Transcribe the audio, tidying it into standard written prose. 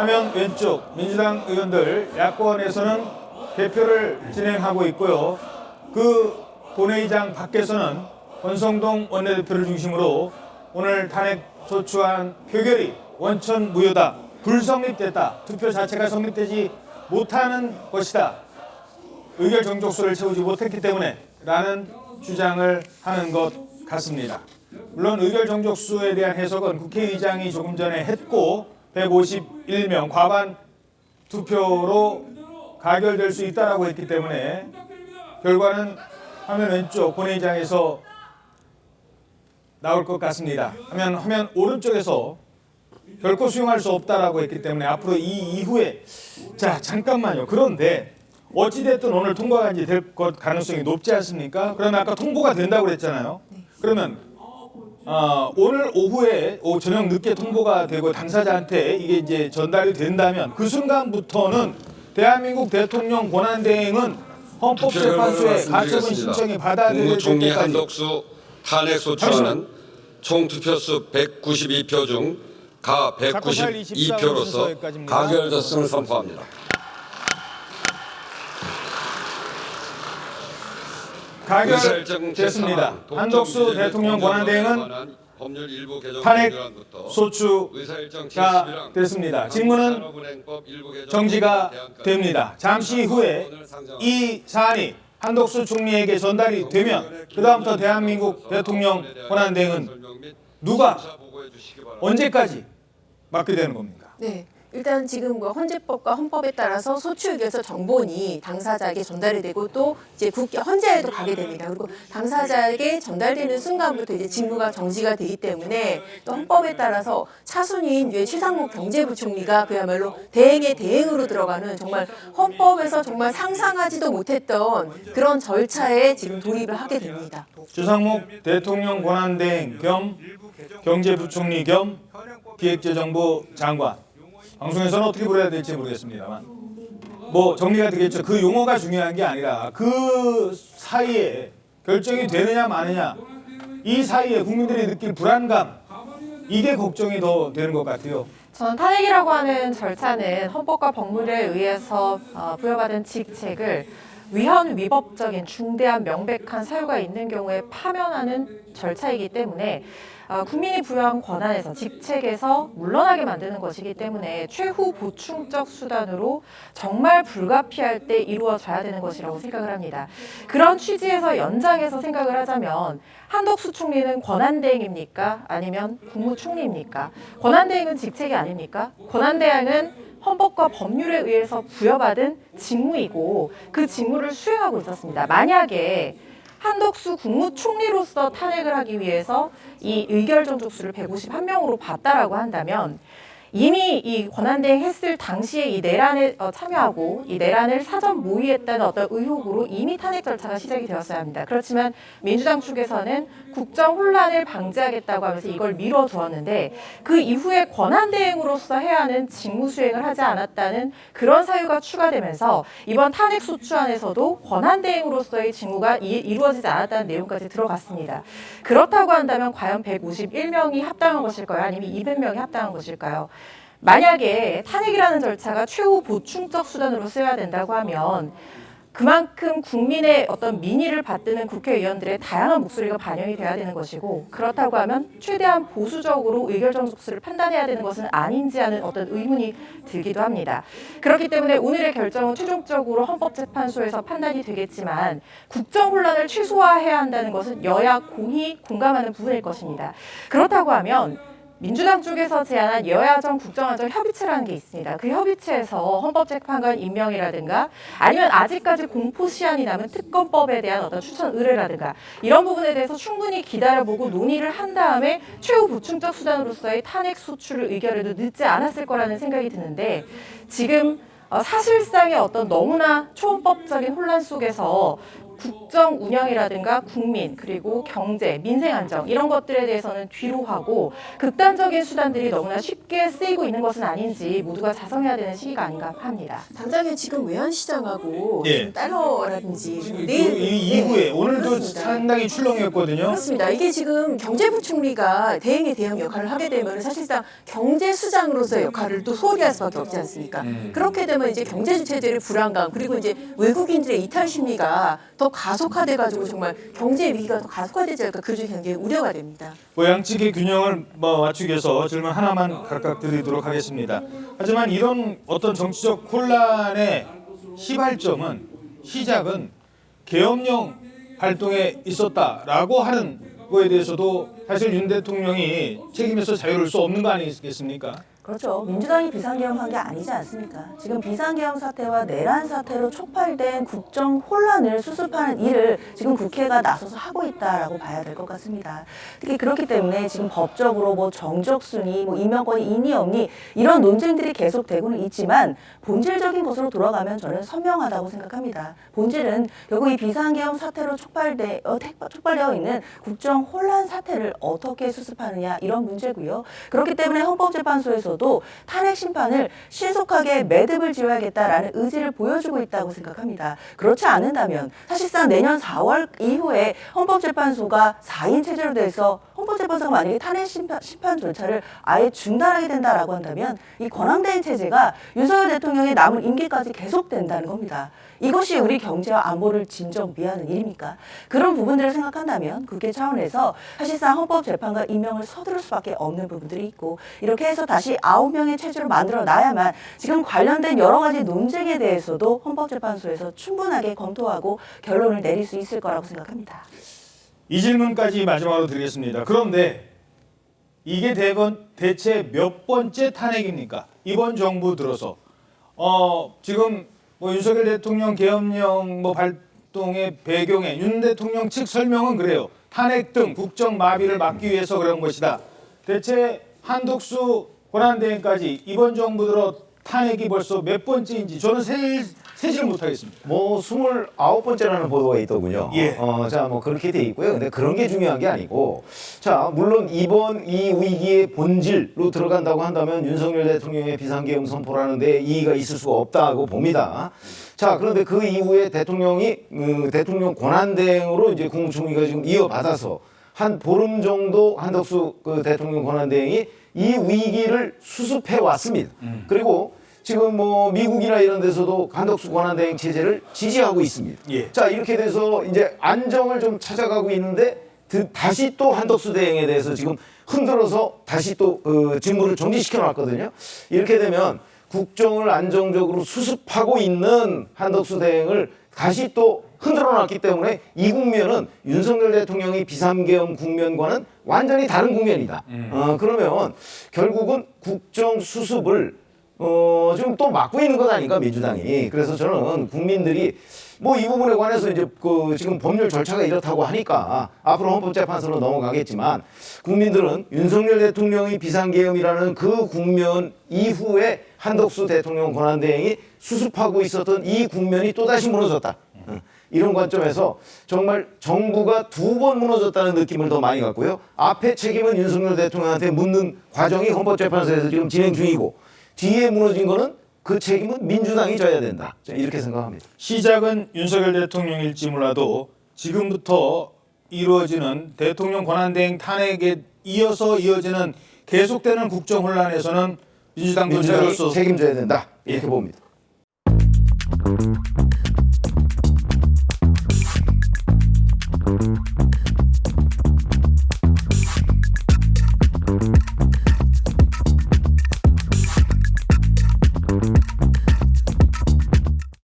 화면 왼쪽 민주당 의원들 야권에서는 개표를 진행하고 있고요. 그 본회의장 밖에서는 권성동 원내대표를 중심으로 오늘 탄핵 소추안 표결이 원천 무효다, 불성립됐다, 투표 자체가 성립되지 못하는 것이다, 의결 정족수를 채우지 못했기 때문에 라는 주장을 하는 것 같습니다. 물론 의결 정족수에 대한 해석은 국회의장이 조금 전에 했고 151명 과반 투표로 가결될 수 있다라고 했기 때문에 결과는 화면 왼쪽 본회의장에서 나올 것 같습니다. 화면 오른쪽에서 결코 수용할 수 없다라고 했기 때문에 앞으로 이 이후에 자 잠깐만요. 그런데 어찌됐든 오늘 통과가 이제 될 것 가능성이 높지 않습니까? 그러면 아까 통보가 된다고 그랬잖아요. 그러면 오늘 오후에 저녁 늦게 통보가 되고 당사자한테 이게 이제 전달이 된다면 그 순간부터는 대한민국 대통령 권한대행은 헌법재판소에 가처분 신청이 받아들여질 국무총리 때까지 한덕수 탄핵 소추안은 총 투표수 192표 중 가 192표로서 가결됐음을 선포합니다. 가결됐습니다. 한덕수 대통령 권한대행은 탄핵 소추가 됐습니다. 직무는 정지가 됩니다. 잠시 후에 이 사안이 한덕수 총리에게 전달이 되면 그 다음부터 대한민국 대통령 권한대행은 누가 언제까지 맡게 되는 겁니까? 네. 일단 지금 뭐 헌재법과 헌법에 따라서 소추의결서 정본이 당사자에게 전달이 되고 또 이제 헌재에도 가게 됩니다. 그리고 당사자에게 전달되는 순간부터 이제 직무가 정지가 되기 때문에 또 헌법에 따라서 차순위인 최상목 경제부총리가 그야말로 대행의 대행으로 들어가는 정말 헌법에서 정말 상상하지도 못했던 그런 절차에 지금 돌입을 하게 됩니다. 최상목 대통령 권한대행 겸 경제부총리 겸 기획재정부 장관. 방송에서는 어떻게 불러야 될지 모르겠습니다만 뭐 정리가 되겠죠. 그 용어가 중요한 게 아니라 그 사이에 결정이 되느냐 마느냐, 이 사이에 국민들이 느낄 불안감, 이게 걱정이 더 되는 것 같아요. 저는 탄핵이라고 하는 절차는 헌법과 법률에 의해서 부여받은 직책을 위헌 위법적인 중대한 명백한 사유가 있는 경우에 파면하는 절차이기 때문에 국민이 부여한 권한에서 직책에서 물러나게 만드는 것이기 때문에 최후 보충적 수단으로 정말 불가피할 때 이루어져야 되는 것이라고 생각을 합니다. 그런 취지에서 연장해서 생각을 하자면 한덕수 총리는 권한대행입니까? 아니면 국무총리입니까? 권한대행은 직책이 아닙니까? 권한대행은 헌법과 법률에 의해서 부여받은 직무이고 그 직무를 수행하고 있었습니다. 만약에 한덕수 국무총리로서 탄핵을 하기 위해서 이 의결 정족수를 151명으로 봤다라고 한다면 이미 이 권한대행 했을 당시에 이 내란에 참여하고 이 내란을 사전 모의했다는 어떤 의혹으로 이미 탄핵 절차가 시작이 되었어야 합니다. 그렇지만 민주당 측에서는 국정 혼란을 방지하겠다고 하면서 이걸 미뤄두었는데 그 이후에 권한대행으로서 해야 하는 직무 수행을 하지 않았다는 그런 사유가 추가되면서 이번 탄핵 소추안에서도 권한대행으로서의 직무가 이루어지지 않았다는 내용까지 들어갔습니다. 그렇다고 한다면 과연 151명이 합당한 것일까요? 아니면 200명이 합당한 것일까요? 만약에 탄핵이라는 절차가 최후 보충적 수단으로 쓰여야 된다고 하면 그만큼 국민의 어떤 민의를 받드는 국회의원들의 다양한 목소리가 반영이 돼야 되는 것이고, 그렇다고 하면 최대한 보수적으로 의결 정족수를 판단해야 되는 것은 아닌지 하는 어떤 의문이 들기도 합니다. 그렇기 때문에 오늘의 결정은 최종적으로 헌법재판소에서 판단이 되겠지만 국정 혼란을 최소화해야 한다는 것은 여야 공히 공감하는 부분일 것입니다. 그렇다고 하면 민주당 쪽에서 제안한 여야정 국정안정 협의체라는 게 있습니다. 그 협의체에서 헌법재판관 임명이라든가 아니면 아직까지 공포시한이 남은 특검법에 대한 어떤 추천 의뢰라든가 이런 부분에 대해서 충분히 기다려보고 논의를 한 다음에 최후 보충적 수단으로서의 탄핵 소추를 의결해도 늦지 않았을 거라는 생각이 드는데, 지금 사실상의 어떤 너무나 초헌법적인 혼란 속에서 국정 운영이라든가 국민 그리고 경제, 민생 안정 이런 것들에 대해서는 뒤로 하고 극단적인 수단들이 너무나 쉽게 쓰이고 있는 것은 아닌지 모두가 자성해야 되는 시기가 아닌가 합니다. 당장에 지금 외환시장하고 예. 지금 달러라든지 지금 내일 이 이후에 오늘도 그렇습니다. 상당히 출렁이었거든요. 그렇습니다. 이게 지금 경제부총리가 대응에 대한 역할을 하게 되면 사실상 경제 수장으로서의 역할을 또 소홀히 할 수밖에 없지 않습니까? 그렇게 되면 이제 경제주 체제의 불안감 그리고 이제 외국인들의 이탈 심리가 더 가속화돼 가지고 정말 경제 위기가 더 가속화되지 않을까 그 중에 굉장히 우려가 됩니다. 뭐 양측의 균형을 맞추기 위해서 질문 하나만 각각 드리도록 하겠습니다. 하지만 이런 어떤 정치적 혼란의 시발점은 시작은 계엄령 활동에 있었다라고 하는 거에 대해서도 사실 윤 대통령이 책임에서 자유로울 수 없는 거 아니겠습니까? 그렇죠. 민주당이 비상계엄한 게 아니지 않습니까? 지금 비상계엄 사태와 내란 사태로 촉발된 국정 혼란을 수습하는 일을 지금 국회가 나서서 하고 있다라고 봐야 될 것 같습니다. 특히 그렇기 때문에 지금 법적으로 뭐 정적순위, 뭐 임명권이 있니 없니 이런 논쟁들이 계속되고는 있지만 본질적인 것으로 돌아가면 저는 선명하다고 생각합니다. 본질은 결국 이 비상계엄 사태로 촉발되어 있는 국정 혼란 사태를 어떻게 수습하느냐 이런 문제고요. 그렇기 때문에 헌법재판소에서도 탄핵 심판을 신속하게 매듭을 지어야겠다라는 의지를 보여주고 있다고 생각합니다. 그렇지 않는다면 사실상 내년 4월 이후에 헌법재판소가 4인 체제로 돼서 헌법재판소가 만약에 탄핵 심판 절차를 아예 중단하게 된다라고 한다면 이 권한대행 체제가 윤석열 대통령의 남은 임기까지 계속된다는 겁니다. 이것이 우리 경제와 안보를 진정 위하는 일입니까? 그런 부분들을 생각한다면 국회 차원에서 사실상 헌법재판관 임명을 서두를 수밖에 없는 부분들이 있고 이렇게 해서 다시 9명의 체제로 만들어 놔야만 지금 관련된 여러 가지 논쟁에 대해서도 헌법재판소에서 충분하게 검토하고 결론을 내릴 수 있을 거라고 생각합니다. 이 질문까지 마지막으로 드리겠습니다. 그런데 이게 대체 몇 번째 탄핵입니까? 이번 정부 들어서 지금 뭐 윤석열 대통령 계엄령 발동의 배경에 윤 대통령 측 설명은 그래요. 탄핵 등 국정 마비를 막기 위해서 그런 것이다. 대체 한덕수 권한대행까지 이번 정부 들어 탄핵이 벌써 몇 번째인지 저는 세지를 못하겠습니다. 뭐 29번째라는 보도가 있더군요. 예. 자, 뭐 그렇게 돼 있고요. 근데 그런 게 중요한 게 아니고, 자, 물론 이번 이 위기의 본질로 들어간다고 한다면 윤석열 대통령의 비상계엄 선포라는 데 이의가 있을 수가 없다고 봅니다. 자, 그런데 그 이후에 대통령이 대통령 권한대행으로 이제 국무총리가 지금 이어받아서 한 보름 정도 한덕수 대통령 권한대행이 이 위기를 수습해 왔습니다. 그리고 지금 뭐 미국이나 이런 데서도 한덕수 권한대행 체제를 지지하고 있습니다. 예. 자, 이렇게 돼서 이제 안정을 좀 찾아가고 있는데 다시 또 한덕수 대행에 대해서 지금 흔들어서 다시 또 직무를 정지시켜 놨거든요. 이렇게 되면 국정을 안정적으로 수습하고 있는 한덕수 대행을 다시 또 흔들어 놨기 때문에 이 국면은 윤석열 대통령이 비상계엄 국면과는 완전히 다른 국면이다. 그러면 결국은 국정 수습을 지금 또 막고 있는 것 아닌가 민주당이. 그래서 저는 국민들이 뭐 이 부분에 관해서 이제 지금 법률 절차가 이렇다고 하니까 앞으로 헌법재판소로 넘어가겠지만 국민들은 윤석열 대통령이 비상계엄이라는 그 국면 이후에 한덕수 대통령 권한대행이 수습하고 있었던 이 국면이 또다시 무너졌다. 이런 관점에서 정말 정부가 2번 무너졌다는 느낌을 더 많이 갖고요. 앞에 책임은 윤석열 대통령한테 묻는 과정이 헌법재판소에서 지금 진행 중이고 뒤에 무너진 거는 그 책임은 민주당이 져야 된다. 이렇게 생각합니다. 시작은 윤석열 대통령일지 몰라도 지금부터 이루어지는 대통령 권한대행 탄핵에 이어서 이어지는 계속되는 국정 혼란에서는 민주당 민주당이 전체로서 책임져야 된다. 이렇게 봅니다.